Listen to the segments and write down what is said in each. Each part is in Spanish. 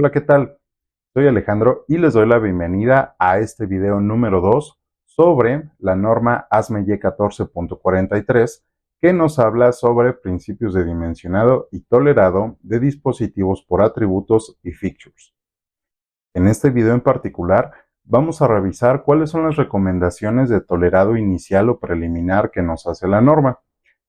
Hola, ¿qué tal? Soy Alejandro y les doy la bienvenida a este video número 2 sobre la norma ASME 14.43 que nos habla sobre principios de dimensionado y tolerado de dispositivos por atributos y features. En este video en particular vamos a revisar cuáles son las recomendaciones de tolerado inicial o preliminar que nos hace la norma.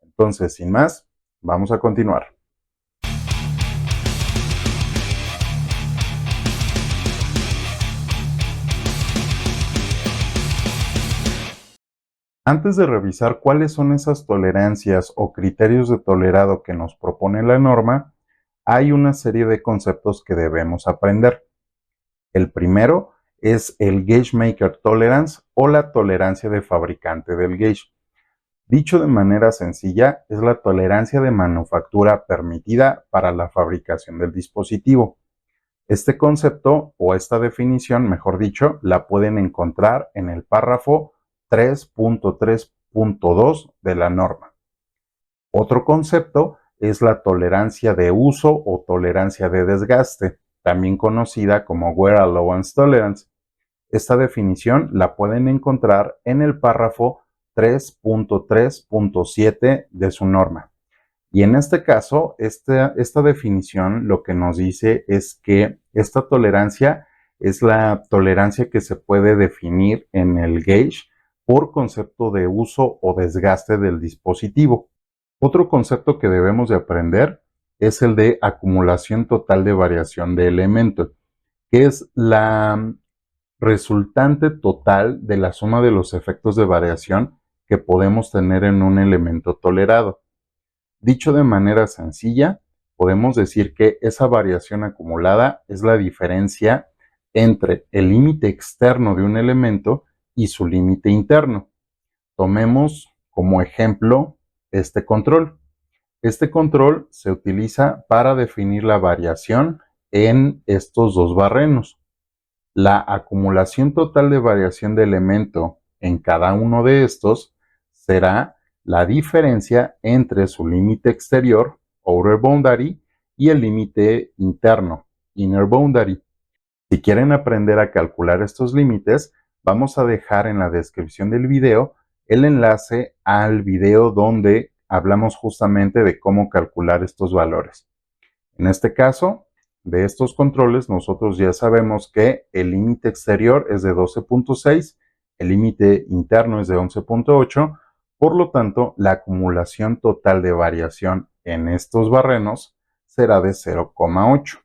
Entonces, sin más, vamos a continuar. Antes de revisar cuáles son esas tolerancias o criterios de tolerado que nos propone la norma, hay una serie de conceptos que debemos aprender. El primero es el Gauge Maker Tolerance o la tolerancia de fabricante del gauge. Dicho de manera sencilla, es la tolerancia de manufactura permitida para la fabricación del dispositivo. Este concepto o esta definición, mejor dicho, la pueden encontrar en el párrafo 3.3.2 de la norma. Otro concepto es la tolerancia de uso o tolerancia de desgaste, también conocida como Wear Allowance Tolerance. Esta definición la pueden encontrar en el párrafo 3.3.7 de su norma. Y en este caso, esta definición lo que nos dice es que esta tolerancia es la tolerancia que se puede definir en el gauge por concepto de uso o desgaste del dispositivo. Otro concepto que debemos de aprender es el de acumulación total de variación de elemento, que es la resultante total de la suma de los efectos de variación que podemos tener en un elemento tolerado. Dicho de manera sencilla, podemos decir que esa variación acumulada es la diferencia entre el límite externo de un elemento y su límite interno. Tomemos como ejemplo este control. Este control se utiliza para definir la variación en estos dos barrenos. La acumulación total de variación de elemento en cada uno de estos será la diferencia entre su límite exterior, outer boundary, y el límite interno, inner boundary. Si quieren aprender a calcular estos límites, vamos a dejar en la descripción del video el enlace al video donde hablamos justamente de cómo calcular estos valores. En este caso, de estos controles, nosotros ya sabemos que el límite exterior es de 12.6, el límite interno es de 11.8, por lo tanto, la acumulación total de variación en estos barrenos será de 0,8.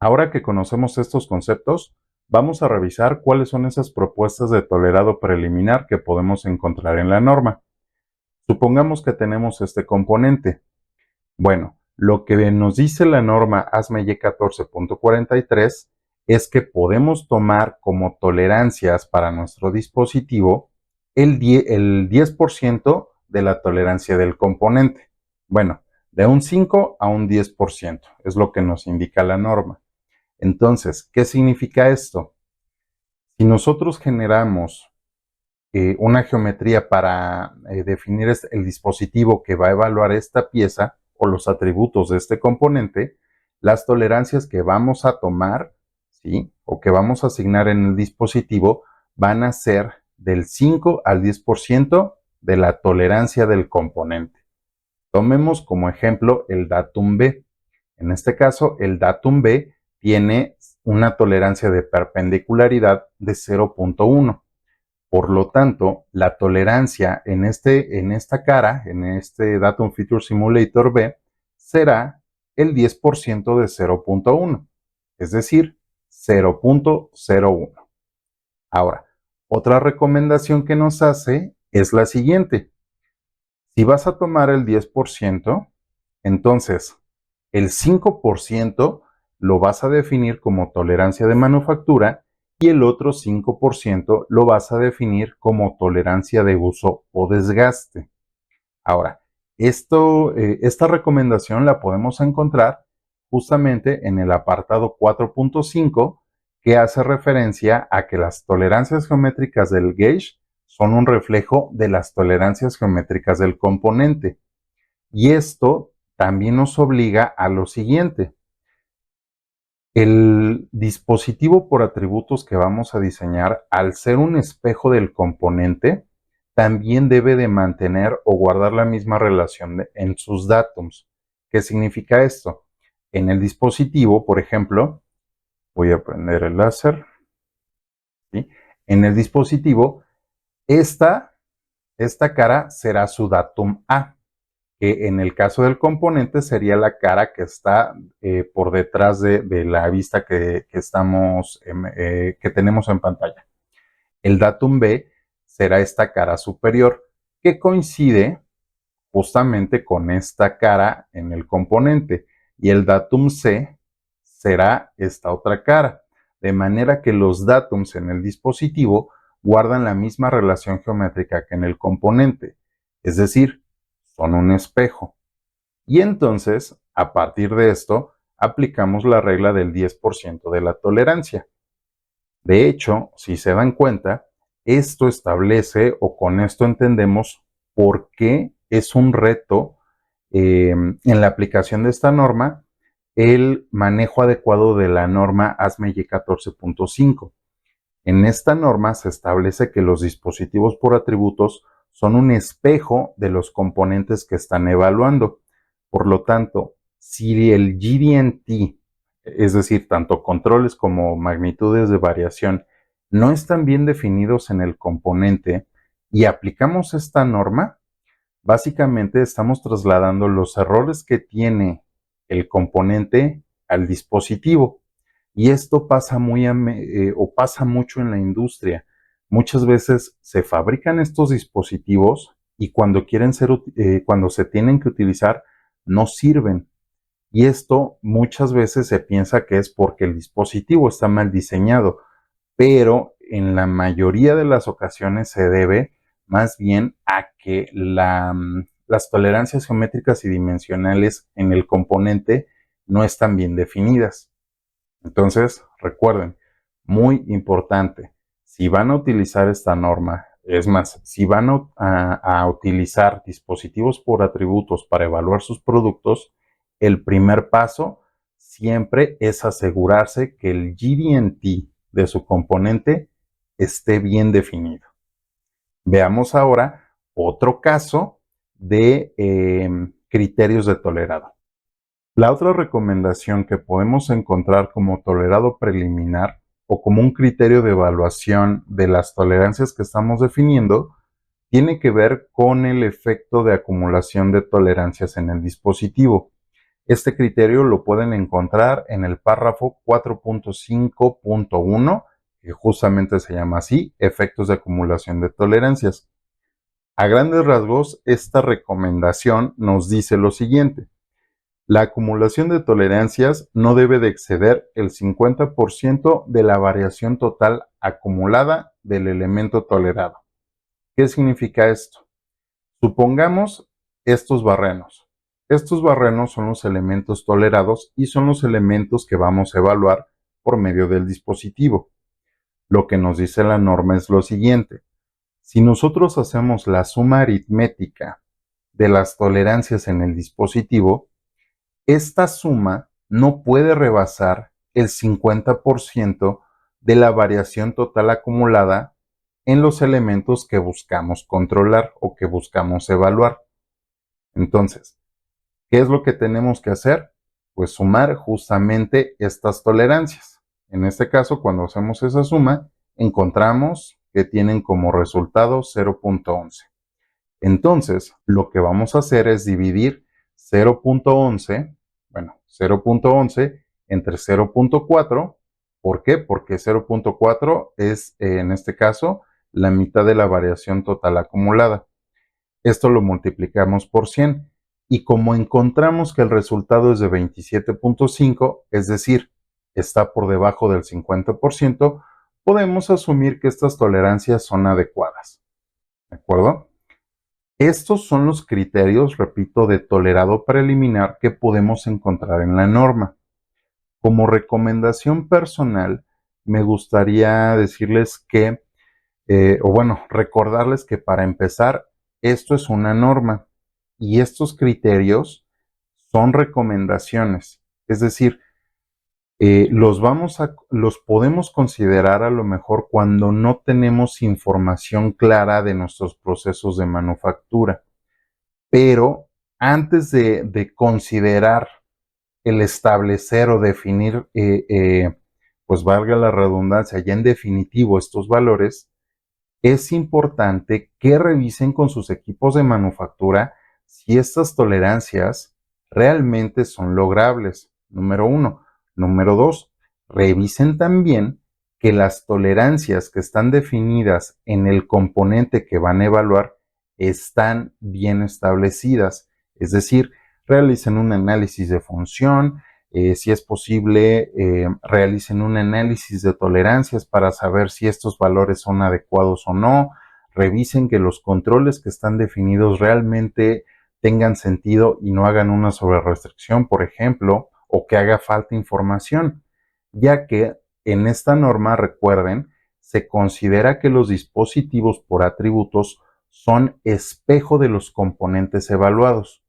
Ahora que conocemos estos conceptos, vamos a revisar cuáles son esas propuestas de tolerado preliminar que podemos encontrar en la norma. Supongamos que tenemos este componente. Bueno, lo que nos dice la norma ASME 14.43 es que podemos tomar como tolerancias para nuestro dispositivo el 10% de la tolerancia del componente. Bueno, de un 5 a un 10% es lo que nos indica la norma. Entonces, ¿qué significa esto? Si nosotros generamos una geometría para definir el dispositivo que va a evaluar esta pieza o los atributos de este componente, las tolerancias que vamos a tomar, ¿sí? O que vamos a asignar en el dispositivo van a ser del 5 al 10% de la tolerancia del componente. Tomemos como ejemplo el datum B. En este caso, el datum B tiene una tolerancia de perpendicularidad de 0.1. Por lo tanto, la tolerancia en esta cara, en este Datum Feature Simulator B, será el 10% de 0.1, es decir, 0.01. Ahora, otra recomendación que nos hace es la siguiente. Si vas a tomar el 10%, entonces el 5% lo vas a definir como tolerancia de manufactura y el otro 5% lo vas a definir como tolerancia de uso o desgaste. Ahora, esta recomendación la podemos encontrar justamente en el apartado 4.5 que hace referencia a que las tolerancias geométricas del gauge son un reflejo de las tolerancias geométricas del componente. Y esto también nos obliga a lo siguiente. El dispositivo por atributos que vamos a diseñar, al ser un espejo del componente, también debe de mantener o guardar la misma relación en sus datums. ¿Qué significa esto? En el dispositivo, por ejemplo, voy a prender el láser, ¿sí? En el dispositivo, esta cara será su datum A, que en el caso del componente sería la cara que está por detrás de la vista que tenemos en pantalla. El datum B será esta cara superior, que coincide justamente con esta cara en el componente, y el datum C será esta otra cara, de manera que los datums en el dispositivo guardan la misma relación geométrica que en el componente, es decir, son un espejo. Y entonces, a partir de esto, aplicamos la regla del 10% de la tolerancia. De hecho, si se dan cuenta, esto establece, o con esto entendemos, por qué es un reto en la aplicación de esta norma el manejo adecuado de la norma ASME 14.5. En esta norma se establece que los dispositivos por atributos son un espejo de los componentes que están evaluando. Por lo tanto, si el GD&T, es decir, tanto controles como magnitudes de variación, no están bien definidos en el componente y aplicamos esta norma, básicamente estamos trasladando los errores que tiene el componente al dispositivo. Y esto pasa pasa mucho en la industria. Muchas veces se fabrican estos dispositivos y cuando se tienen que utilizar, no sirven. Y esto muchas veces se piensa que es porque el dispositivo está mal diseñado, pero en la mayoría de las ocasiones se debe más bien a que las tolerancias geométricas y dimensionales en el componente no están bien definidas. Entonces, recuerden, muy importante, si van a utilizar esta norma, es más, si van a utilizar dispositivos por atributos para evaluar sus productos, el primer paso siempre es asegurarse que el GD&T de su componente esté bien definido. Veamos ahora otro caso de criterios de tolerado. La otra recomendación que podemos encontrar como tolerado preliminar o como un criterio de evaluación de las tolerancias que estamos definiendo tiene que ver con el efecto de acumulación de tolerancias en el dispositivo. Este criterio lo pueden encontrar en el párrafo 4.5.1, que justamente se llama así, efectos de acumulación de tolerancias. A grandes rasgos, esta recomendación nos dice lo siguiente: la acumulación de tolerancias no debe de exceder el 50% de la variación total acumulada del elemento tolerado. ¿Qué significa esto? Supongamos estos barrenos. Estos barrenos son los elementos tolerados y son los elementos que vamos a evaluar por medio del dispositivo. Lo que nos dice la norma es lo siguiente: si nosotros hacemos la suma aritmética de las tolerancias en el dispositivo, esta suma no puede rebasar el 50% de la variación total acumulada en los elementos que buscamos controlar o que buscamos evaluar. Entonces, ¿qué es lo que tenemos que hacer? Pues sumar justamente estas tolerancias. En este caso, cuando hacemos esa suma, encontramos que tienen como resultado 0.11. Entonces, lo que vamos a hacer es dividir 0.11 entre 0.4. ¿Por qué? Porque 0.4 es, en este caso, la mitad de la variación total acumulada. Esto lo multiplicamos por 100 y como encontramos que el resultado es de 27.5, es decir, está por debajo del 50%, podemos asumir que estas tolerancias son adecuadas. ¿De acuerdo? Estos son los criterios, repito, de tolerado preliminar que podemos encontrar en la norma. Como recomendación personal, me gustaría decirles que, recordarles que para empezar, esto es una norma y estos criterios son recomendaciones. Es decir, los podemos considerar a lo mejor cuando no tenemos información clara de nuestros procesos de manufactura. Pero antes de considerar el establecer o definir, pues valga la redundancia, ya en definitivo estos valores, es importante que revisen con sus equipos de manufactura si estas tolerancias realmente son logrables, número uno. Número dos, revisen también que las tolerancias que están definidas en el componente que van a evaluar están bien establecidas. Es decir, realicen un análisis de función, si es posible, realicen un análisis de tolerancias para saber si estos valores son adecuados o no. Revisen que los controles que están definidos realmente tengan sentido y no hagan una sobrerestricción, por ejemplo, o que haga falta información, ya que en esta norma, recuerden, se considera que los dispositivos por atributos son espejo de los componentes evaluados.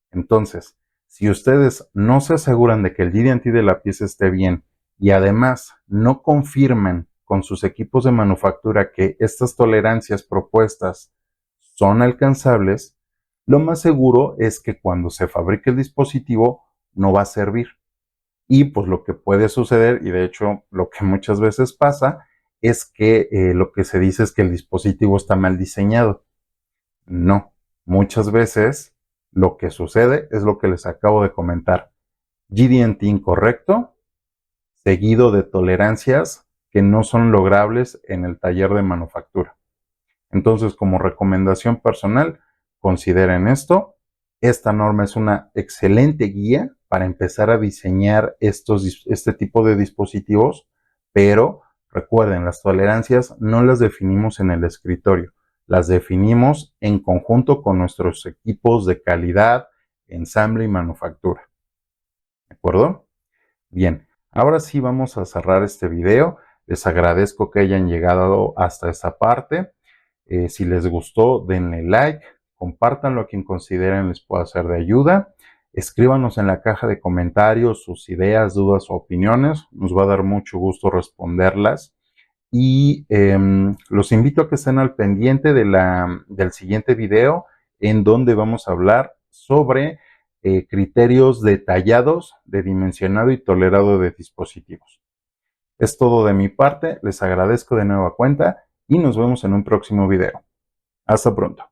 Entonces, si ustedes no se aseguran de que el GD&T de la pieza esté bien y además no confirman con sus equipos de manufactura que estas tolerancias propuestas son alcanzables, lo más seguro es que cuando se fabrique el dispositivo no va a servir. Y pues lo que puede suceder, y de hecho lo que muchas veces pasa, es que lo que se dice es que el dispositivo está mal diseñado. No, muchas veces lo que sucede es lo que les acabo de comentar. GD&T incorrecto, seguido de tolerancias que no son logrables en el taller de manufactura. Entonces, como recomendación personal, consideren esto. Esta norma es una excelente guía para empezar a diseñar este tipo de dispositivos, pero recuerden, las tolerancias no las definimos en el escritorio, las definimos en conjunto con nuestros equipos de calidad, ensamble y manufactura. ¿De acuerdo? Bien, ahora sí vamos a cerrar este video. Les agradezco que hayan llegado hasta esta parte. Si les gustó, denle like, compártanlo a quien consideren les pueda ser de ayuda. Escríbanos en la caja de comentarios sus ideas, dudas o opiniones. Nos va a dar mucho gusto responderlas. Y los invito a que estén al pendiente del siguiente video en donde vamos a hablar sobre criterios detallados de dimensionado y tolerado de dispositivos. Es todo de mi parte, les agradezco de nueva cuenta y nos vemos en un próximo video. Hasta pronto.